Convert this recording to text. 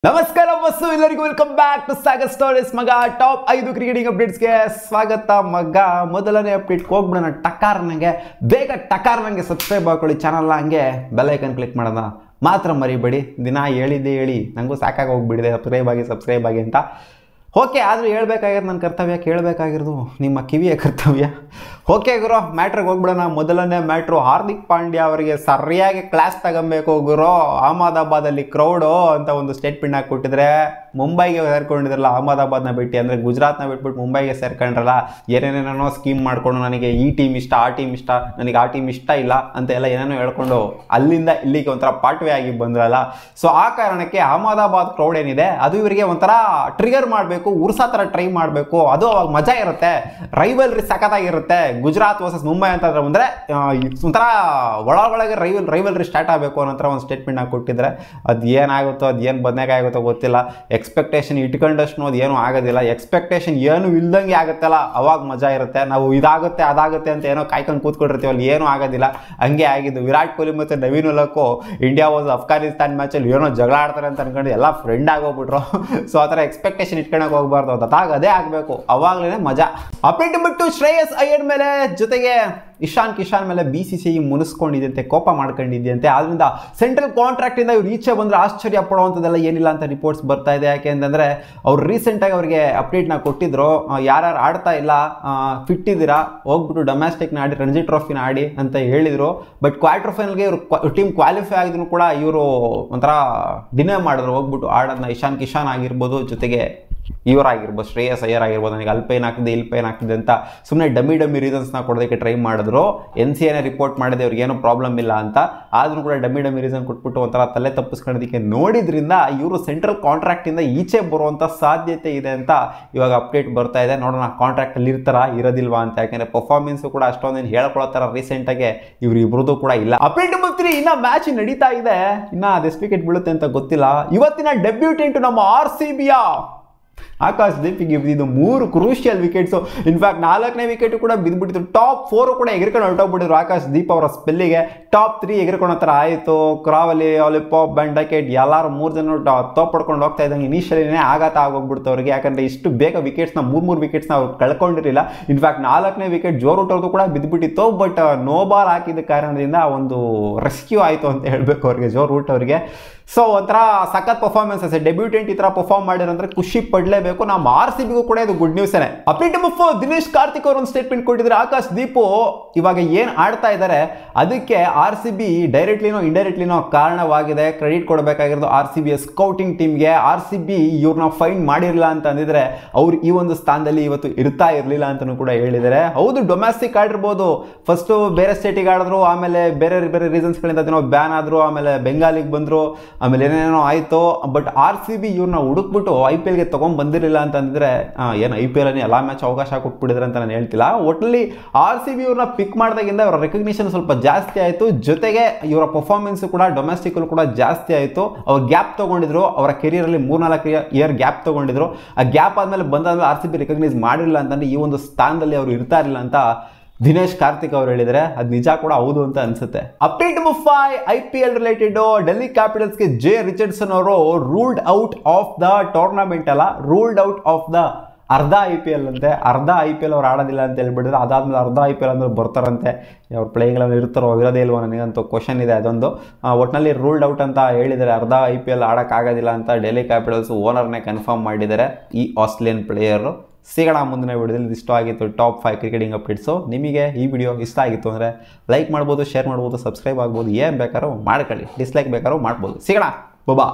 ನಮಸ್ಕಾರ ಬಸ್ಸು ಎಲ್ಲರಿಗೂ welcome back to Sagar stories ಮಗ ಟಾಪ್ 5 ಕ್ರಿಕೆಟಿಂಗ್ ಅಪ್ಡೇಟ್ಸ್ಗೆ ಸ್ವಾಗತ ಮಗ. ಮೊದಲನೇ ಅಪ್ಡೇಟ್ ಹೋಗ್ಬಿಡೋಣ ಟಕಾರ್ನಂಗೆ. ಬೇಗ ಟಕಾರ್ನಂಗೆ ಸಬ್ಸ್ಕ್ರೈಬ್ ಮಾಡ್ಕೊಳ್ಳಿ ಚಾನಲ್ನ, ಹಂಗೆ ಬೆಲ್ ಐಕನ್ ಕ್ಲಿಕ್ ಮಾಡೋಣ ಮಾತ್ರ ಮರಿಬೇಡಿ. ದಿನ ಹೇಳಿದ್ದೆ ಹೇಳಿ ನನಗೂ ಸಾಕಾಗಿ ಹೋಗ್ಬಿಟ್ಟಿದೆ ಸಬ್ಸ್ಕ್ರೈಬ್ ಆಗಿ ಅಂತ. ಓಕೆ, ಆದರೂ ಹೇಳ್ಬೇಕಾಗಿರೋದು ನನ್ನ ಕರ್ತವ್ಯ, ಕೇಳಬೇಕಾಗಿರೋದು ನಿಮ್ಮ ಕಿವಿಯ ಕರ್ತವ್ಯ. ಓಕೆ ಗುರು, ಮ್ಯಾಟ್ರಿಗೆ ಹೋಗ್ಬಿಡೋಣ. ಮೊದಲನೇ ಮ್ಯಾಟ್ರು ಹಾರ್ದಿಕ್ ಪಾಂಡ್ಯ ಅವರಿಗೆ ಸರಿಯಾಗಿ ಕ್ಲಾಸ್ ತಗೊಬೇಕು ಗುರು. ಅಹಮದಾಬಾದಲ್ಲಿ ಕ್ರೌಡು ಅಂತ ಒಂದು ಸ್ಟೇಟ್ಮೆಂಟ್ ಹಾಕಿ ಕೊಟ್ಟಿದ್ರೆ, ಮುಂಬೈಗೆ ಸೇರ್ಕೊಂಡಿದ್ರಲ್ಲ ಅಹಮದಾಬಾದ್ನ ಬಿಟ್ಟು, ಅಂದರೆ ಗುಜರಾತ್ನ ಬಿಟ್ಬಿಟ್ಟು ಮುಂಬೈಗೆ ಸೇರ್ಕೊಂಡ್ರಲ್ಲ, ಏನೇನೇನೋ ಸ್ಕೀಮ್ ಮಾಡಿಕೊಂಡು ನನಗೆ ಈ ಟೀಮ್ ಇಷ್ಟ, ಆ ಟೀಮ್ ಇಷ್ಟ, ನನಗೆ ಆ ಟೀಮ್ ಇಷ್ಟ ಇಲ್ಲ ಅಂತ ಎಲ್ಲ ಏನೇನೋ ಹೇಳ್ಕೊಂಡು ಅಲ್ಲಿಂದ ಇಲ್ಲಿಗೆ ಒಂಥರ ಪಾಟ್ವೇ ಆಗಿ ಬಂದ್ರಲ್ಲ. ಸೊ ಆ ಕಾರಣಕ್ಕೆ ಅಹಮದಾಬಾದ್ ಕ್ರೌಡ್ ಏನಿದೆ ಅದು ಇವರಿಗೆ ಒಂಥರ ಟ್ರಿಗರ್ ಮಾಡಬೇಕು, ಉರ್ಸಾ ಥರ ಟ್ರೈ ಮಾಡಬೇಕು. ಅದು ಅವಾಗ ಮಜಾ ಇರುತ್ತೆ, ರೈವಲ್ರಿ ಸಖತ್ತಾಗಿರುತ್ತೆ. ಗುಜರಾತ್ ವರ್ಸಸ್ ಮುಂಬೈ ಅಂತಂದ್ರೆ ಅಂದರೆ ಒಂಥರ ಒಳಗೆ ರೈವಲ್ರಿ ಸ್ಟಾರ್ಟ್ ಆಗಬೇಕು ಅನ್ನೋ ಒಂದು ಸ್ಟೇಟ್ಮೆಂಟ್ ಆಗಿ ಕೊಟ್ಟಿದ್ರೆ, ಅದು ಏನಾಗುತ್ತೋ, ಅದು ಏನು ಬದನೇಕಾಯಿ ಆಗುತ್ತೋ ಗೊತ್ತಿಲ್ಲ. ಎಕ್ಸ್ಪೆಕ್ಟೇಷನ್ ಇಟ್ಕೊಂಡಷ್ಟು ಅದು ಏನೂ ಆಗೋದಿಲ್ಲ. ಎಕ್ಸ್ಪೆಕ್ಟೇಷನ್ ಏನು ಇಲ್ದಂಗೆ ಆಗುತ್ತಲ್ಲ, ಅವಾಗ ಮಜಾ ಇರುತ್ತೆ. ನಾವು ಇದಾಗುತ್ತೆ ಅದಾಗುತ್ತೆ ಅಂತ ಏನೋ ಕಾಯ್ಕೊಂಡು ಕೂತ್ಕೊಂಡಿರ್ತೀವಲ್ಲ, ಏನೂ ಆಗೋದಿಲ್ಲ. ಹಂಗೆ ಆಗಿದ್ದು. ವಿರಾಟ್ ಕೊಹ್ಲಿ ಮತ್ತು ನವೀನ್ ಉಲಕ್ಕೂ ಇಂಡಿಯಾ ವರ್ಸಸ್ ಅಫ್ಘಾನಿಸ್ತಾನ್ ಮ್ಯಾಚಲ್ಲಿ ಏನೋ ಜಗಳ ಆಡ್ತಾರೆ ಅಂತ ಅನ್ಕೊಂಡು ಎಲ್ಲ ಫ್ರೆಂಡ್ ಆಗೋಗ್ಬಿಟ್ರು. ಸೊ ಆ ಥರ ಎಕ್ಸ್ಪೆಕ್ಟೇಷನ್ ಇಟ್ಕೊಳಕ್ಕೆ ಹೋಗ್ಬಾರ್ದು, ಅದಾಗ ಅದೇ ಆಗಬೇಕು, ಅವಾಗಲೇ ಮಜಾ. ಅಪ್ಡೇಟ್ ಬಿಟ್ಟು ಶ್ರೇಯಸ್ ಅಯ್ಯರ್ ಮೇಲೆ ಜೊತೆಗೆ ಇಶಾನ್ ಕಿಶಾನ್ ಮೇಲೆ BCCI ಮುನಿಸ್ಕೊಂಡಿದ್ದಂತೆ, ಕೋಪ ಮಾಡ್ಕೊಂಡಿದ್ದಂತೆ. ಆದ್ರಿಂದ ಸೆಂಟ್ರಲ್ ಕಾಂಟ್ರಾಕ್ಟಿಂದ ಇವ್ರು ಈಚೆ ಬಂದರೆ ಆಶ್ಚರ್ಯ ಪಡುವಂಥದ್ದೆಲ್ಲ ಏನಿಲ್ಲ ಅಂತ ರಿಪೋರ್ಟ್ಸ್ ಬರ್ತಾ ಇದೆ. ಯಾಕೆ ಅಂತಂದರೆ ಅವ್ರು ರೀಸೆಂಟಾಗಿ ಅವರಿಗೆ ಅಪ್ಡೇಟ್ನ ಕೊಟ್ಟಿದ್ರು, ಯಾರ್ಯಾರು ಆಡ್ತಾ ಇಲ್ಲ ಫಿಟ್ ಇದ್ದೀರಾ, ಹೋಗ್ಬಿಟ್ಟು ಡೊಮ್ಯಾಸ್ಟಿಕ್ನ ಆಡಿ, ರಣಜಿ ಟ್ರೋಫಿನ ಆಡಿ ಅಂತ ಹೇಳಿದರು. ಬಟ್ ಕ್ವಾರ್ಟರ್ ಫೈನಲ್ಗೆ ಇವರು ಟೀಮ್ ಕ್ವಾಲಿಫೈ ಆಗಿದ್ರು ಕೂಡ ಇವರು ಒಂಥರ ಡಿನೇ ಮಾಡಿದ್ರು ಹೋಗ್ಬಿಟ್ಟು ಆಡೋದನ್ನ. ಇಶಾನ್ ಕಿಶಾನ್ ಆಗಿರ್ಬೋದು, ಜೊತೆಗೆ ಇವರಾಗಿರ್ಬೋದು, ಶ್ರೇಯಸ್ ಅಯ್ಯರ್ ಆಗಿರ್ಬೋದು, ನನಗೆ ಅಲ್ಲಿ ಪೈನ್ ಆಗ್ತಿದೆ ಇಲ್ಲಿ ಪೈನ್ ಆಗ್ತಿದೆ ಅಂತ ಸುಮ್ಮನೆ ಡಮ್ಮಿ ರೀಸನ್ಸ್ನ ಕೊಡೋದಕ್ಕೆ ಟ್ರೈ ಮಾಡಿದ್ರು. NCAನೇ ರಿಪೋರ್ಟ್ ಮಾಡಿದೆ ಅವ್ರಿಗೆ ಏನೂ ಪ್ರಾಬ್ಲಮ್ ಇಲ್ಲ ಅಂತ. ಆದರೂ ಕೂಡ ಡಮ್ಮಿ ರೀಸನ್ ಕೊಟ್ಬಿಟ್ಟು ಒಂಥರ ತಲೆ ತಪ್ಪಿಸ್ಕೊಳ್ಳೋದಕ್ಕೆ ನೋಡಿದ್ರಿಂದ ಇವರು ಸೆಂಟ್ರಲ್ ಕಾಂಟ್ರಾಕ್ಟಿಂದ ಈಚೆ ಬರುವಂಥ ಸಾಧ್ಯತೆ ಇದೆ ಅಂತ ಇವಾಗ ಅಪ್ಡೇಟ್ ಬರ್ತಾ ಇದೆ. ನೋಡೋಣ ಕಾಂಟ್ರಾಕ್ಟಲ್ಲಿ ಇರ್ತಾರಾ ಇರೋದಿಲ್ವಾ ಅಂತ. ಯಾಕೆಂದರೆ ಪರ್ಫಾರ್ಮೆನ್ಸು ಕೂಡ ಅಷ್ಟೊಂದೇನು ಹೇಳ್ಕೊಳ್ಳೋ ಥರ ರೀಸೆಂಟಾಗಿ ಇವ್ರು ಇಬ್ಬರದು ಕೂಡ ಇಲ್ಲ. ಅಪ್ಡೇಟ್ ಬರ್ತೀರಿ, ಇನ್ನು ಮ್ಯಾಚ್ ನಡೀತಾ ಇದೆ, ಇನ್ನು ಅದು ಎಷ್ಟು ವಿಕೆಟ್ ಬೀಳುತ್ತೆ ಅಂತ ಗೊತ್ತಿಲ್ಲ. ಇವತ್ತಿನ ಡೆಬ್ಯೂಟೆಂಟ್ ನಮ್ಮ RCBಯ ಆಕಾಶ್ ದೀಪಿಗೆ ಬಿದ್ದಿದ್ದು 3 ಕ್ರೂಷಿಯಲ್ ವಿಕೆಟ್ಸು. ಇನ್ಫ್ಯಾಕ್ಟ್ 4ನೇ ವಿಕೆಟು ಕೂಡ ಬಿದ್ದುಬಿಟ್ಟಿತ್ತು. ಟಾಪ್ 4 ಕೂಡ ಎಗರ್ಕೊಂಡು ಹೊರಟೋಗ್ಬಿಟ್ಟಿದ್ರು ಆಕಾಶ್ ದೀಪ್ ಅವರ ಸ್ಪೆಲ್ಲಿಗೆ. ಟಾಪ್ 3 ಎಗರ್ಕೊಳ್ಳೋ ಥರ ಆಯಿತು. ಕ್ರಾವಲಿ, ಆಲಿಪಾಪ್, ಬೆಂಡಕೆಟ್ ಎಲ್ಲರೂ 3 ಜನ ಟಾಪ್ ಪಡ್ಕೊಂಡು ಹೋಗ್ತಾ ಇದ್ದಂಗೆ ಇನಿಷಿಯಲಿನೇ ಆಗೋಗ್ಬಿಡ್ತು ಅವರಿಗೆ. ಯಾಕಂದರೆ ಇಷ್ಟು ಬೇಗ ವಿಕೆಟ್ಸ್ನ 3 ವಿಕೆಟ್ಸ್ನ ಅವ್ರು ಕಳ್ಕೊಂಡಿರಲಿಲ್ಲ. ಇನ್ಫ್ಯಾಕ್ಟ್ 4ನೇ ವಿಕೆಟ್ ಜೋ ರೂಟ್ ಅವ್ರದ್ದು ಕೂಡ ಬಿದ್ದುಬಿಟ್ಟಿತ್ತು. ಬಟ್ ನೋ ಬಾಲ್ ಹಾಕಿದ ಕಾರಣದಿಂದ ಒಂದು ರೆಸ್ಕ್ಯೂ ಆಯಿತು ಅಂತ ಹೇಳಬೇಕು ಅವ್ರಿಗೆ, ಜೋ ರೂಟ್ ಅವರಿಗೆ. ಸೊ ಒಂಥರ ಸಖತ್ ಪರ್ಫಾರ್ಮೆನ್ಸಸ್. ಡೆಬ್ಯೂಟೆಂಟ್ ಈ ಥರ ಪರ್ಫಾರ್ಮ್ ಮಾಡಿರಂದ್ರೆ ಖುಷಿ ಪಡಲೇಬೇಕು. ನಮ್ಮ RCBಗೂ ಕೂಡ ಇದು ಗುಡ್ ನ್ಯೂಸೇನೆ. ಅಪ್ಡೇಟ್ ದಿನೇಶ್ ಕಾರ್ತಿಕ್ ಅವರು ಒಂದು ಸ್ಟೇಟ್ಮೆಂಟ್ ಕೊಟ್ಟಿದ್ದಾರೆ. ಆಕಾಶ್ ದೀಪು ಇವಾಗ ಏನು ಆಡ್ತಾ ಇದ್ದಾರೆ ಅದಕ್ಕೆ RCB ಡೈರೆಕ್ಟ್ಲಿನೋ ಇಂಡೈರೆಕ್ಟ್ಲಿನೋ ಕಾರಣವಾಗಿದೆ. ಕ್ರೆಡಿಟ್ ಕೊಡಬೇಕಾಗಿರೋದು RCBಯ ಸ್ಕೌಟಿಂಗ್ ಟೀಮ್ಗೆ. RCB ಇವ್ರನ್ನ ಫೈಂಡ್ ಮಾಡಿರಲಿಲ್ಲ ಅಂತ ಅಂದಿದ್ರೆ ಅವ್ರು ಈ ಒಂದು ಸ್ಥಾನದಲ್ಲಿ ಇವತ್ತು ಇರ್ತಾ ಇರಲಿಲ್ಲ ಅಂತಲೂ ಕೂಡ ಹೇಳಿದ್ದಾರೆ. ಹೌದು, ಡೊಮ್ಯಾಸ್ಟಿಕ್ ಆಡಿರ್ಬೋದು, ಫಸ್ಟು ಬೇರೆ ಸ್ಟೇಟಿಗೆ ಆಡಿದ್ರು, ಆಮೇಲೆ ಬೇರೆ ರೀಸನ್ಸ್ಗಳಿಂದ ಅದೇನೋ ಬ್ಯಾನ್ ಆದರು, ಆಮೇಲೆ ಬೆಂಗಾಲಿಗೆ ಬಂದರು, ಆಮೇಲೆ ಏನೇನೋ ಆಯಿತು. ಬಟ್ RCB ಇವ್ರನ್ನ ಹುಡುಕ್ಬಿಟ್ಟು IPLಗೆ ತೊಗೊಂಡ್ಬಂದಿರಲಿಲ್ಲ ಅಂತಂದರೆ ಏನು IPLನೇ ಎಲ್ಲ ಮ್ಯಾಚ್ ಅವಕಾಶ ಕೊಟ್ಬಿಟ್ಟಿದ್ರೆ ಅಂತ ನಾನು ಹೇಳ್ತಿಲ್ಲ. ಒಟ್ಟಲ್ಲಿ RCB ಇವ್ರನ್ನ ಪಿಕ್ ಮಾಡಿದಾಗಿಂದ ಅವರ ರೆಕಗ್ನಿಷನ್ ಸ್ವಲ್ಪ ಜಾಸ್ತಿ ಆಯಿತು. ಜೊತೆಗೆ ಇವರ ಪರ್ಫಾರ್ಮೆನ್ಸು ಕೂಡ ಡೊಮೆಸ್ಟಿಕಲ್ಲಿ ಕೂಡ ಜಾಸ್ತಿ ಆಯಿತು. ಅವ್ರು ಗ್ಯಾಪ್ ತೊಗೊಂಡಿದ್ರು, ಅವರ ಕೆರಿಯರಲ್ಲಿ 3-4 ಇಯರ್ ಗ್ಯಾಪ್ ತೊಗೊಂಡಿದ್ರು. ಆ ಗ್ಯಾಪ್ ಆದಮೇಲೆ ಬಂದಾದ್ಮೇಲೆ RCB ರೆಕಗ್ನೈಸ್ ಮಾಡಿರಲಿಲ್ಲ ಅಂತಂದರೆ ಈ ಒಂದು ಸ್ಥಾನದಲ್ಲಿ ಅವರು ಇರ್ತಾ ಇರಲಿಲ್ಲ ಅಂತ ದಿನೇಶ್ ಕಾರ್ತಿಕ್ ಅವರು ಹೇಳಿದರೆ ಅದು ನಿಜ ಕೂಡ ಹೌದು ಅಂತ ಅನ್ಸುತ್ತೆ. Update number 5 IPL related. Delhi ಕ್ಯಾಪಿಟಲ್ಸ್ಗೆ ಜೆ ರಿಚರ್ಡ್ಸನ್ ಅವರು ruled out of the tournament ಅಲ್ಲ, ರೂಲ್ಡ್ ಔಟ್ ಆಫ್ ದ ಅರ್ಧ IPL ಅಂತೆ. ಅರ್ಧ IPL ಅವ್ರು ಆಡೋದಿಲ್ಲ ಅಂತ ಹೇಳ್ಬಿಟ್ಟಿದ್ರೆ, ಅದಾದ್ಮೇಲೆ ಅರ್ಧ IPL ಅಂದ್ರೆ ಬರ್ತಾರಂತೆ. ಅವ್ರ ಪ್ಲೇಯಿಂಗ್ಗಳಲ್ಲಿ ಇರ್ತಾರೋ ಇರೋದೇ ಇಲ್ವೋ ನನಗಂತೂ ಕ್ವಶನ್ ಇದೆ ಅದೊಂದು. ಒಟ್ಟಿನಲ್ಲಿ ರೂಲ್ಡ್ ಔಟ್ ಅಂತ ಹೇಳಿದರೆ, ಅರ್ಧ IPL ಆಡೋಕ್ಕಾಗೋದಿಲ್ಲ ಅಂತ ಡೆಲ್ಲಿ ಕ್ಯಾಪಿಟಲ್ಸ್ ಓನರ್ನೇ ಕನ್ಫರ್ಮ್ ಮಾಡಿದ್ದಾರೆ, ಈ ಆಸ್ಟ್ರೇಲಿಯನ್ ಪ್ಲೇಯರು. ಸಿಗೋಣ ಮುಂದಿನ ವಿಡಿಯೋದಲ್ಲಿ. ಇಷ್ಟ ಆಗಿತ್ತು ಟಾಪ್ 5 ಕ್ರಿಕೆಟಿಂಗ್ ಅಪ್ಡೇಟ್ಸು. ನಿಮಗೆ ಈ ವಿಡಿಯೋ ಇಷ್ಟ ಆಗಿತ್ತು ಅಂದರೆ ಲೈಕ್ ಮಾಡ್ಬೋದು, ಶೇರ್ ಮಾಡ್ಬೋದು, ಸಬ್ಸ್ಕ್ರೈಬ್ ಆಗ್ಬೋದು, ಏನು ಬೇಕಾದ್ರೂ ಮಾಡ್ಕೊಳ್ಳಿ, ಡಿಸ್ಲೈಕ್ ಬೇಕಾದ್ರೂ ಮಾಡ್ಬೋದು. ಸಿಗೋಣ, ಬಾಬಾ.